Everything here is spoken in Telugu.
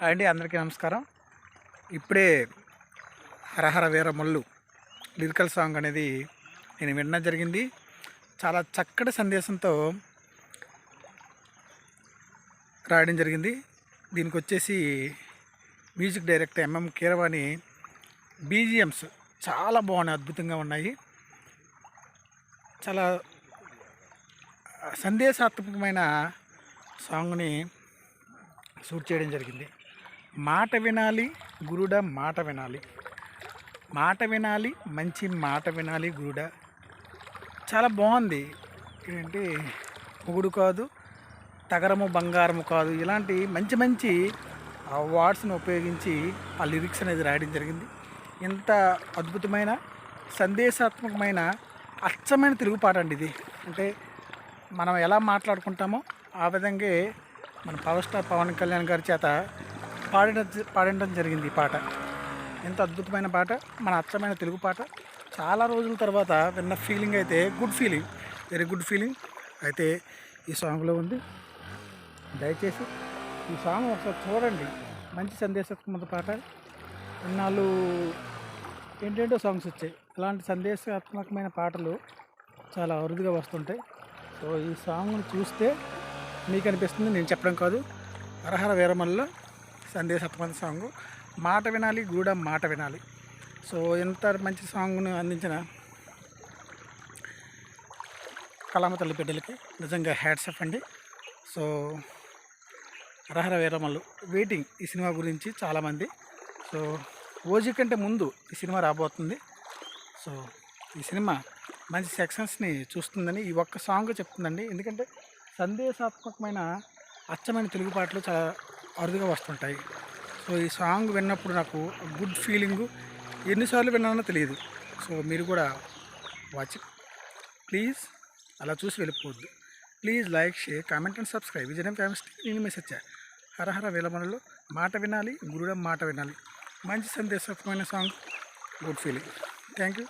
అండి అందరికీ నమస్కారం. ఇప్పుడే హరహర వీరమల్లు లిరికల్ సాంగ్ అనేది నేను వినడం జరిగింది. చాలా చక్కటి సందేశంతో రాయడం జరిగింది. దీనికి వచ్చేసి music director MM Keeravani. BGMs చాలా బాగున్నాయి, అద్భుతంగా ఉన్నాయి. చాలా సందేశాత్మకమైన సాంగ్ని షూట్ చేయడం జరిగింది. మాట వినాలి గురుడ, మాట వినాలి, మాట వినాలి, మంచి మాట వినాలి గురుడ. చాలా బాగుంది. ఏంటంటే మొగుడు కాదు, తగరము బంగారము కాదు, ఇలాంటి మంచి మంచి వర్డ్స్ని ఉపయోగించి ఆ లిరిక్స్ అనేది రాయడం జరిగింది. ఇంత అద్భుతమైన సందేశాత్మకమైన అచ్చమైన తెలుగు పాట అండి ఇది. అంటే మనం ఎలా మాట్లాడుకుంటామో ఆ విధంగా మన పవర్ స్టార్ పవన్ కళ్యాణ్ గారి చేత పాడడం జరిగింది ఈ పాట. ఎంత అద్భుతమైన పాట, మన అచ్చమైన తెలుగు పాట. చాలా రోజుల తర్వాత విన్న ఫీలింగ్ అయితే good feeling, very good feeling అయితే ఈ సాంగ్లో ఉంది. దయచేసి ఈ సాంగ్ ఒకసారి చూడండి. మంచి సందేశాత్మక పాట. ఇన్నాళ్ళు ఏంటంటో సాంగ్స్ వచ్చాయి, అలాంటి సందేశాత్మకమైన పాటలు చాలా అరుదుగా వస్తుంటాయి. సో ఈ సాంగ్ని చూస్తే మీకు అనిపిస్తుంది, నేను చెప్పడం కాదు. హరహర వీరమల్లులో సందేశాత్మక సాంగ్. మాట వినాలి గూడ, మాట వినాలి. సో ఎంత మంచి సాంగ్ను అందించిన కళామ తల్లి బిడ్డలకి నిజంగా హ్యాట్స్ ఆఫ్ అండి. సో హరహర వీరమల్లు వెయిటింగ్ ఈ సినిమా గురించి చాలామంది. సో ఓజీ కంటే ముందు ఈ సినిమా రాబోతుంది. సో ఈ సినిమా మంచి సెక్షన్స్ని చూస్తుందని ఈ ఒక్క సాంగ్ చెప్తుందండి. ఎందుకంటే సందేశాత్మకమైన అచ్చమైన తెలుగు పాటలు చాలా అరుదుగా వస్తుంటాయి. సో ఈ సాంగ్ విన్నప్పుడు నాకు గుడ్ ఫీలింగు. ఎన్నిసార్లు విన్నానో తెలియదు. సో మీరు కూడా వాచ్ ప్లీజ్, అలా చూసి వెళ్ళిపోవద్దు. Please like, share, comment and subscribe. విజయం ఫేమస్ నేను మెసేజ్ హరహర వీరమల్లులో మాట వినాలి గురుడం, మాట వినాలి. మంచి సందేశాత్మకమైన song, good feeling. Thank you.